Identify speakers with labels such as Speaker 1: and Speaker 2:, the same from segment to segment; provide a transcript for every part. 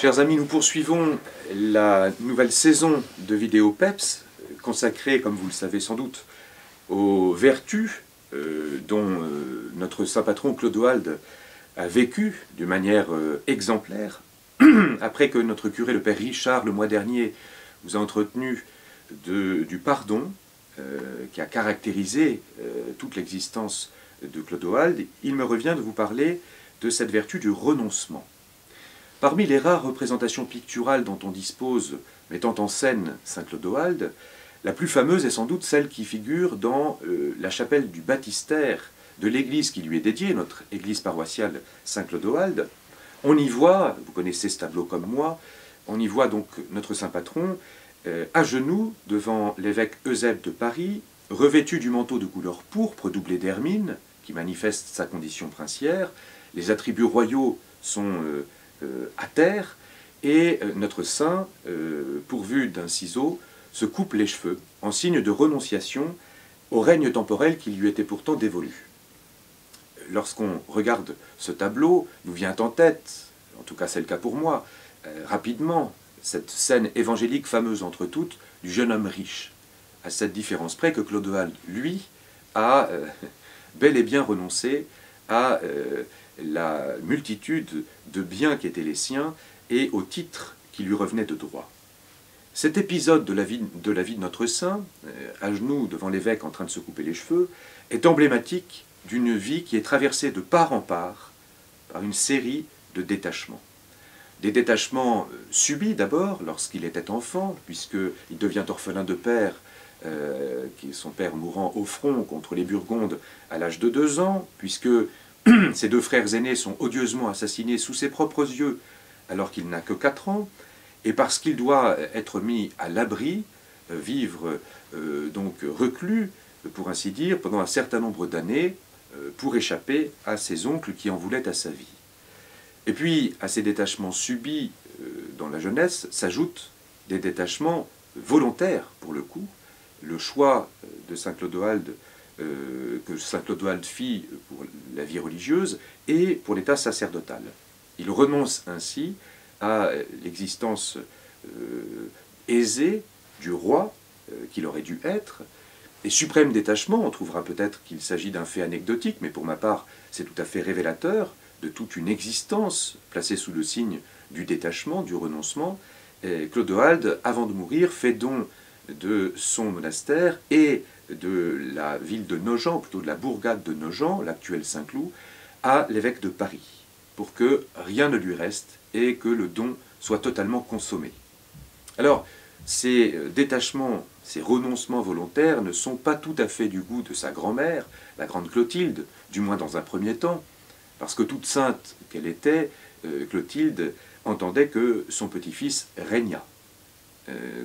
Speaker 1: Chers amis, nous poursuivons la nouvelle saison de vidéos PEPS, consacrée, comme vous le savez sans doute, aux vertus dont notre saint patron Clodoald a vécu d'une manière exemplaire, après que notre curé, le père Richard, le mois dernier, vous a entretenu du pardon qui a caractérisé toute l'existence de Clodoald. Il me revient de vous parler de cette vertu du renoncement. Parmi les rares représentations picturales dont on dispose mettant en scène saint Clodoald, la plus fameuse est sans doute celle qui figure dans la chapelle du baptistère de l'église qui lui est dédiée, notre église paroissiale saint Clodoald. On y voit, vous connaissez ce tableau comme moi, on y voit donc notre saint patron à genoux devant l'évêque Eusèbe de Paris, revêtu du manteau de couleur pourpre doublé d'hermine, qui manifeste sa condition princière. Les attributs royaux sont à terre, et notre saint, pourvu d'un ciseau, se coupe les cheveux en signe de renonciation au règne temporel qui lui était pourtant dévolu. Lorsqu'on regarde ce tableau, nous vient en tête, en tout cas c'est le cas pour moi, rapidement, cette scène évangélique fameuse entre toutes du jeune homme riche, à cette différence près que Clodoald, lui, a bel et bien renoncé à la multitude de biens qui étaient les siens et aux titres qui lui revenaient de droit. Cet épisode de la vie de notre saint, à genoux devant l'évêque en train de se couper les cheveux, est emblématique d'une vie qui est traversée de part en part par une série de détachements. Des détachements subis d'abord lorsqu'il était enfant, puisqu'il devient orphelin de père, son père mourant au front contre les Burgondes à l'âge de 2 ans, puisque ses 2 frères aînés sont odieusement assassinés sous ses propres yeux alors qu'il n'a que 4 ans, et parce qu'il doit être mis à l'abri, vivre donc reclus, pour ainsi dire, pendant un certain nombre d'années, pour échapper à ses oncles qui en voulaient à sa vie. Et puis, à ces détachements subis dans la jeunesse, s'ajoutent des détachements volontaires, pour le coup. Le choix de saint Clodoald, que saint Clodoald fit pour la vie religieuse et pour l'état sacerdotal. Il renonce ainsi à l'existence aisée du roi qu'il aurait dû être. Et suprême détachement, on trouvera peut-être qu'il s'agit d'un fait anecdotique, mais pour ma part, c'est tout à fait révélateur de toute une existence placée sous le signe du détachement, du renoncement. Et Clodoald, avant de mourir, fait don de son monastère et de la ville de Nogent, plutôt de la bourgade de Nogent, l'actuel Saint-Cloud, à l'évêque de Paris, pour que rien ne lui reste et que le don soit totalement consommé. Alors, ces détachements, ces renoncements volontaires ne sont pas tout à fait du goût de sa grand-mère, la grande Clotilde, du moins dans un premier temps, parce que toute sainte qu'elle était, Clotilde entendait que son petit-fils régnât,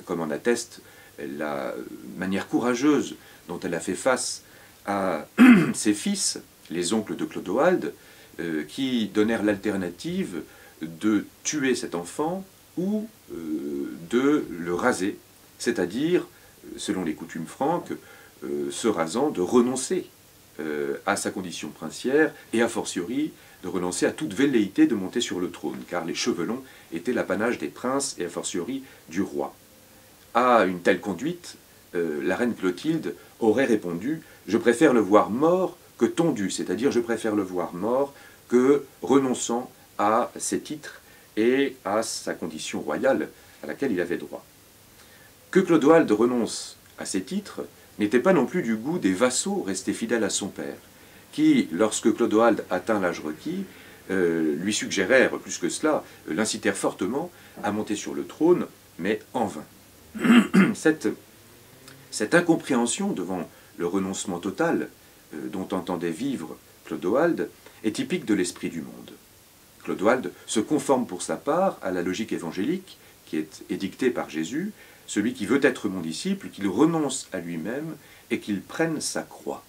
Speaker 1: comme en atteste la manière courageuse dont elle a fait face à ses fils, les oncles de Clodoald, qui donnèrent l'alternative de tuer cet enfant ou de le raser, c'est-à-dire, selon les coutumes franques, se rasant, de renoncer à sa condition princière et a fortiori de renoncer à toute velléité de monter sur le trône, car les cheveux longs étaient l'apanage des princes et a fortiori du roi. À une telle conduite, la reine Clotilde aurait répondu « Je préfère le voir mort que tondu », c'est-à-dire « Je préfère le voir mort que renonçant à ses titres et à sa condition royale à laquelle il avait droit ». Que Clodoald renonce à ses titres n'était pas non plus du goût des vassaux restés fidèles à son père, qui, lorsque Clodoald atteint l'âge requis, lui suggérèrent, plus que cela, l'incitèrent fortement à monter sur le trône, mais en vain. Cette incompréhension devant le renoncement total dont entendait vivre Clodoald est typique de l'esprit du monde. Clodoald se conforme pour sa part à la logique évangélique qui est édictée par Jésus, celui qui veut être mon disciple, qu'il renonce à lui-même et qu'il prenne sa croix.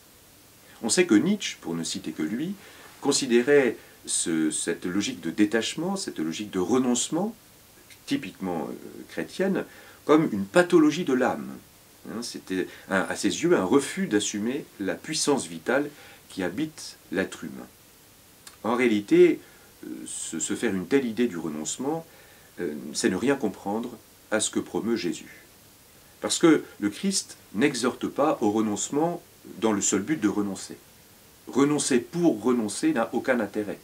Speaker 1: On sait que Nietzsche, pour ne citer que lui, considérait cette logique de détachement, cette logique de renoncement, typiquement chrétienne, comme une pathologie de l'âme. C'était à ses yeux un refus d'assumer la puissance vitale qui habite l'être humain. En réalité, se faire une telle idée du renoncement c'est ne rien comprendre à ce que promeut Jésus. Parce que le Christ n'exhorte pas au renoncement dans le seul but de renoncer. Renoncer pour renoncer n'a aucun intérêt.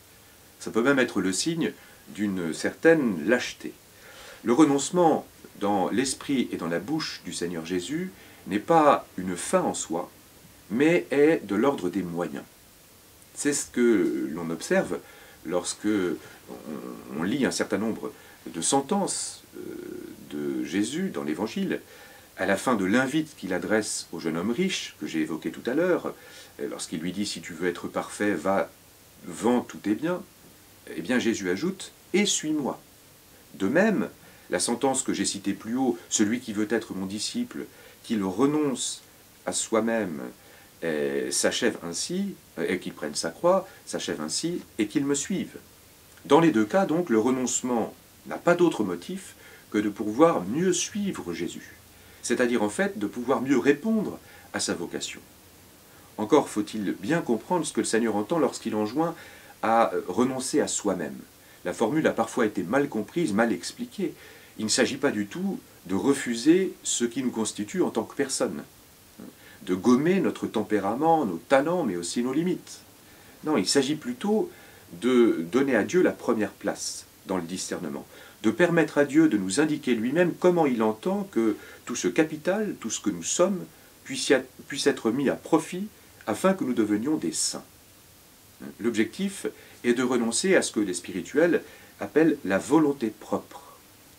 Speaker 1: Ça peut même être le signe d'une certaine lâcheté. Le renoncement dans l'esprit et dans la bouche du Seigneur Jésus n'est pas une fin en soi, mais est de l'ordre des moyens. C'est ce que l'on observe lorsque on lit un certain nombre de sentences de Jésus dans l'Évangile. À la fin de l'invite qu'il adresse au jeune homme riche, que j'ai évoqué tout à l'heure, lorsqu'il lui dit « Si tu veux être parfait, va, vends tous tes biens », eh bien Jésus ajoute « Et suis-moi ». De même, la sentence que j'ai citée plus haut, « Celui qui veut être mon disciple, qu'il renonce à soi-même, s'achève ainsi, et qu'il prenne sa croix, s'achève ainsi, et qu'il me suive ». Dans les deux cas, donc, le renoncement n'a pas d'autre motif que de pouvoir mieux suivre Jésus, c'est-à-dire en fait de pouvoir mieux répondre à sa vocation. Encore faut-il bien comprendre ce que le Seigneur entend lorsqu'il enjoint à renoncer à soi-même. La formule a parfois été mal comprise, mal expliquée. Il ne s'agit pas du tout de refuser ce qui nous constitue en tant que personne, de gommer notre tempérament, nos talents, mais aussi nos limites. Non, il s'agit plutôt de donner à Dieu la première place dans le discernement, de permettre à Dieu de nous indiquer lui-même comment il entend que tout ce capital, tout ce que nous sommes, puisse être mis à profit afin que nous devenions des saints. L'objectif est de renoncer à ce que les spirituels appellent la volonté propre.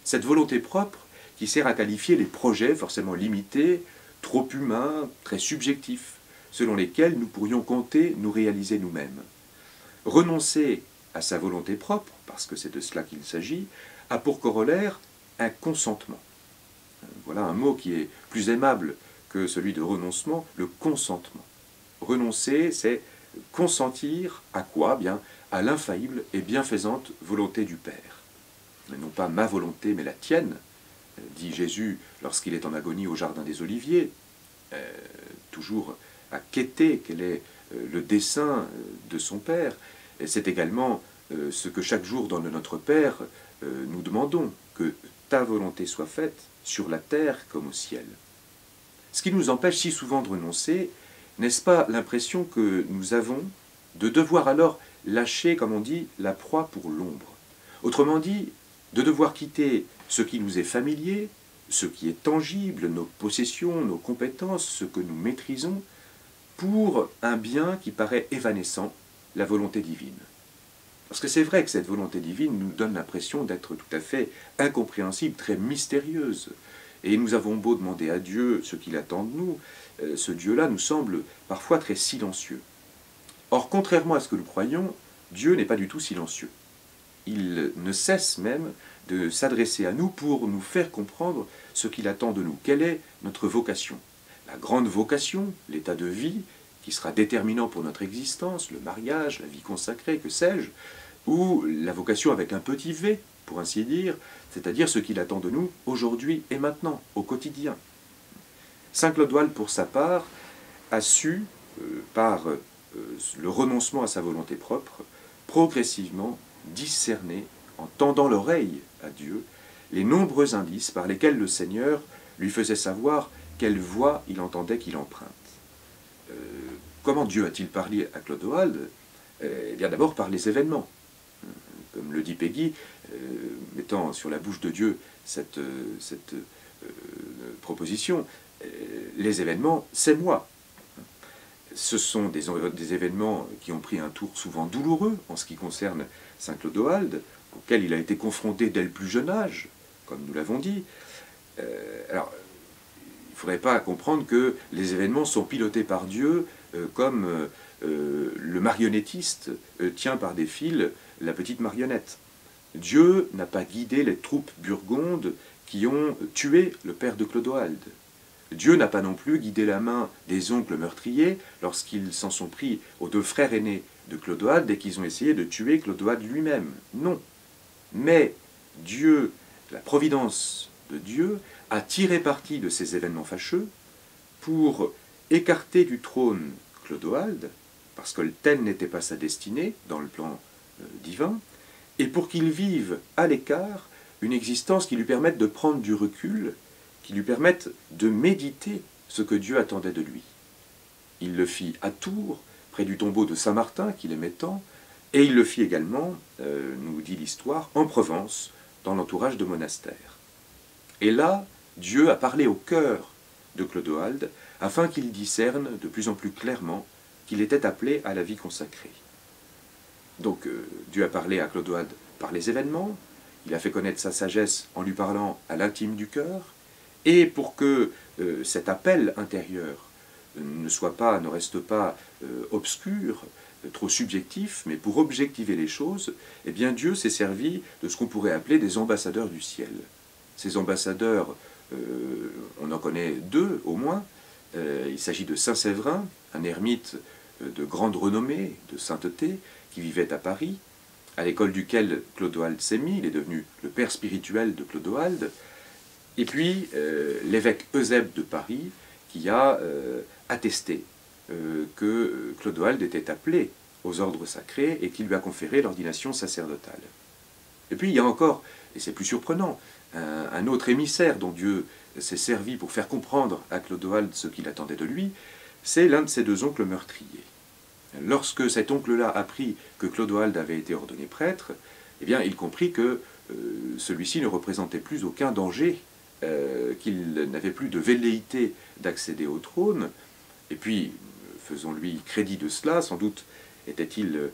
Speaker 1: Cette volonté propre qui sert à qualifier les projets forcément limités, trop humains, très subjectifs, selon lesquels nous pourrions compter nous réaliser nous-mêmes. Renoncer à sa volonté propre, parce que c'est de cela qu'il s'agit, a pour corollaire un consentement. Voilà un mot qui est plus aimable que celui de renoncement, le consentement. Renoncer, c'est consentir à quoi? Bien, à l'infaillible et bienfaisante volonté du Père. Mais non pas ma volonté, mais la tienne, dit Jésus lorsqu'il est en agonie au Jardin des Oliviers, toujours à quêter quel est le dessein de son Père. C'est également ce que chaque jour dans le Notre Père nous demandons, que ta volonté soit faite sur la terre comme au ciel. Ce qui nous empêche si souvent de renoncer, n'est-ce pas l'impression que nous avons de devoir alors lâcher, comme on dit, la proie pour l'ombre? Autrement dit, de devoir quitter ce qui nous est familier, ce qui est tangible, nos possessions, nos compétences, ce que nous maîtrisons, pour un bien qui paraît évanescent, la volonté divine. Parce que c'est vrai que cette volonté divine nous donne l'impression d'être tout à fait incompréhensible, très mystérieuse. Et nous avons beau demander à Dieu ce qu'il attend de nous, ce Dieu-là nous semble parfois très silencieux. Or, contrairement à ce que nous croyons, Dieu n'est pas du tout silencieux. Il ne cesse même de s'adresser à nous pour nous faire comprendre ce qu'il attend de nous. Quelle est notre vocation? La grande vocation, l'état de vie, qui sera déterminant pour notre existence, le mariage, la vie consacrée, que sais-je, ou la vocation avec un petit v, pour ainsi dire, c'est-à-dire ce qu'il attend de nous aujourd'hui et maintenant, au quotidien. Saint Clodoald, pour sa part, a su, par le renoncement à sa volonté propre, progressivement discerner, en tendant l'oreille à Dieu, les nombreux indices par lesquels le Seigneur lui faisait savoir quelle voie il entendait qu'il emprunte. Comment Dieu a-t-il parlé à Clodoald? Eh bien d'abord par les événements. Comme le dit Peggy, mettant sur la bouche de Dieu cette proposition, les événements, c'est moi. Ce sont des événements qui ont pris un tour souvent douloureux en ce qui concerne Saint Clodoald, auquel il a été confronté dès le plus jeune âge, comme nous l'avons dit. Alors, il ne faudrait pas comprendre que les événements sont pilotés par Dieu comme le marionnettiste tient par des fils la petite marionnette. Dieu n'a pas guidé les troupes burgondes qui ont tué le père de Clodoald. Dieu n'a pas non plus guidé la main des oncles meurtriers lorsqu'ils s'en sont pris aux deux frères aînés de Clodoald et qu'ils ont essayé de tuer Clodoald lui-même. Non. Mais Dieu, la providence de Dieu, a tiré parti de ces événements fâcheux pour écarter du trône Clodoald, parce que telle n'était pas sa destinée dans le plan divin, et pour qu'il vive à l'écart une existence qui lui permette de prendre du recul, qui lui permette de méditer ce que Dieu attendait de lui. Il le fit à Tours, près du tombeau de Saint-Martin, qu'il aimait tant, et il le fit également, nous dit l'histoire, en Provence, dans l'entourage de monastères. Et là, Dieu a parlé au cœur de Clodoald, afin qu'il discerne de plus en plus clairement qu'il était appelé à la vie consacrée. Donc Dieu a parlé à Clodoald par les événements, il a fait connaître sa sagesse en lui parlant à l'intime du cœur, et pour que cet appel intérieur ne reste pas obscur, trop subjectif, mais pour objectiver les choses, eh bien Dieu s'est servi de ce qu'on pourrait appeler des ambassadeurs du ciel. Ces ambassadeurs, on en connaît deux au moins. Il s'agit de Saint Séverin, un ermite de grande renommée, de sainteté, qui vivait à Paris, à l'école duquel Clodoald s'est mis, il est devenu le père spirituel de Clodoald, et puis l'évêque Eusèbe de Paris, qui a attesté que Clodoald était appelé aux ordres sacrés et qui lui a conféré l'ordination sacerdotale. Et puis il y a encore, et c'est plus surprenant, un autre émissaire dont Dieu s'est servi pour faire comprendre à Clodoald ce qu'il attendait de lui, c'est l'un de ses deux oncles meurtriers. Lorsque cet oncle-là apprit que Clodoald avait été ordonné prêtre, eh bien, il comprit que celui-ci ne représentait plus aucun danger, qu'il n'avait plus de velléité d'accéder au trône. Et puis, faisons-lui crédit de cela, sans doute était-il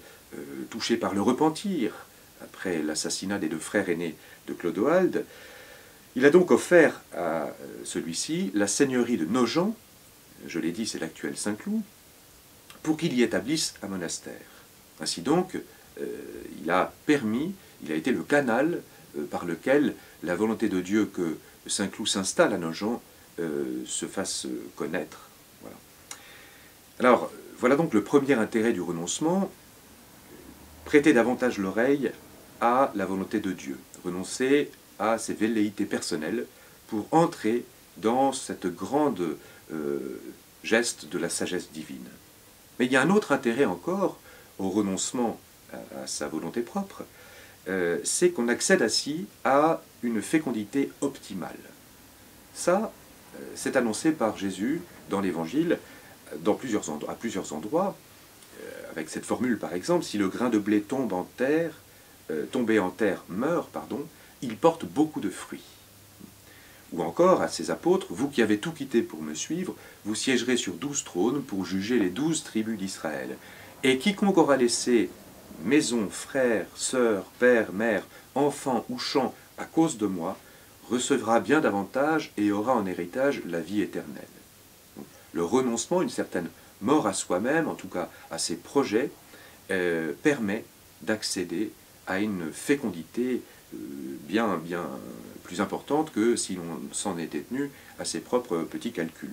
Speaker 1: touché par le repentir après l'assassinat des deux frères aînés de Clodoald. Il a donc offert à celui-ci la seigneurie de Nogent, je l'ai dit, c'est l'actuel Saint-Cloud, pour qu'il y établisse un monastère. Ainsi donc, il a été le canal par lequel la volonté de Dieu que Saint-Cloud s'installe à Nogent se fasse connaître. Voilà. Alors, voilà donc le premier intérêt du renoncement, prêter davantage l'oreille à la volonté de Dieu, renoncer à ses velléités personnelles pour entrer dans cette grande geste de la sagesse divine. Mais il y a un autre intérêt encore au renoncement à sa volonté propre, c'est qu'on accède ainsi à une fécondité optimale. Ça, c'est annoncé par Jésus dans l'Évangile à plusieurs endroits, avec cette formule par exemple, si le grain de blé tombé en terre meurt, il porte beaucoup de fruits. Ou encore à ses apôtres, vous qui avez tout quitté pour me suivre, vous siégerez sur 12 trônes pour juger les 12 tribus d'Israël. Et quiconque aura laissé maison, frères, sœurs, père, mère, enfants ou champs à cause de moi, recevra bien davantage et aura en héritage la vie éternelle. Donc, le renoncement, une certaine mort à soi-même, en tout cas à ses projets, permet d'accéder à une fécondité bien plus importante que si l'on s'en était tenu à ses propres petits calculs.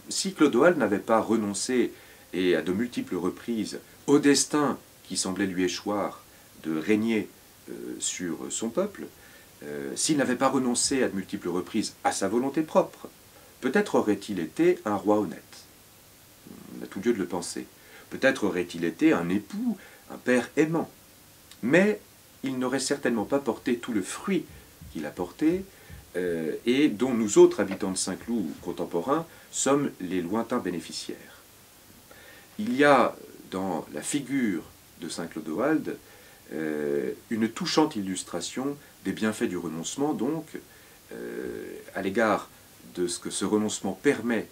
Speaker 1: Si Clodoald n'avait pas renoncé, et à de multiples reprises, au destin qui semblait lui échoir de régner sur son peuple, s'il n'avait pas renoncé à de multiples reprises à sa volonté propre, peut-être aurait-il été un roi honnête. On a tout lieu de le penser. Peut-être aurait-il été un époux, un père aimant. Mais il n'aurait certainement pas porté tout le fruit qu'il a porté et dont nous autres habitants de Saint-Cloud contemporains sommes les lointains bénéficiaires. Il y a dans la figure de Saint Clodoald une touchante illustration des bienfaits du renoncement, donc à l'égard de ce que ce renoncement permet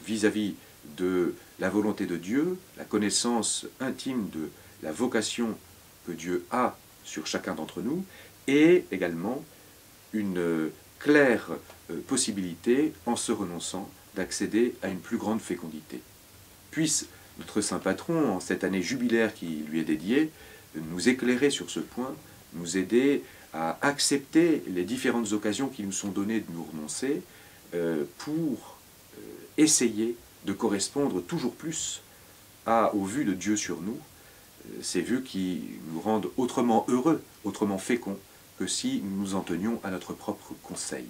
Speaker 1: vis-à-vis de la volonté de Dieu, la connaissance intime de la vocation que Dieu a sur chacun d'entre nous, et également une claire possibilité, en se renonçant, d'accéder à une plus grande fécondité. Puisse notre saint patron, en cette année jubilaire qui lui est dédiée, nous éclairer sur ce point, nous aider à accepter les différentes occasions qui nous sont données de nous renoncer pour essayer de correspondre toujours plus aux vues de Dieu sur nous, ces vues qui nous rendent autrement heureux, autrement féconds, que si nous nous en tenions à notre propre conseil.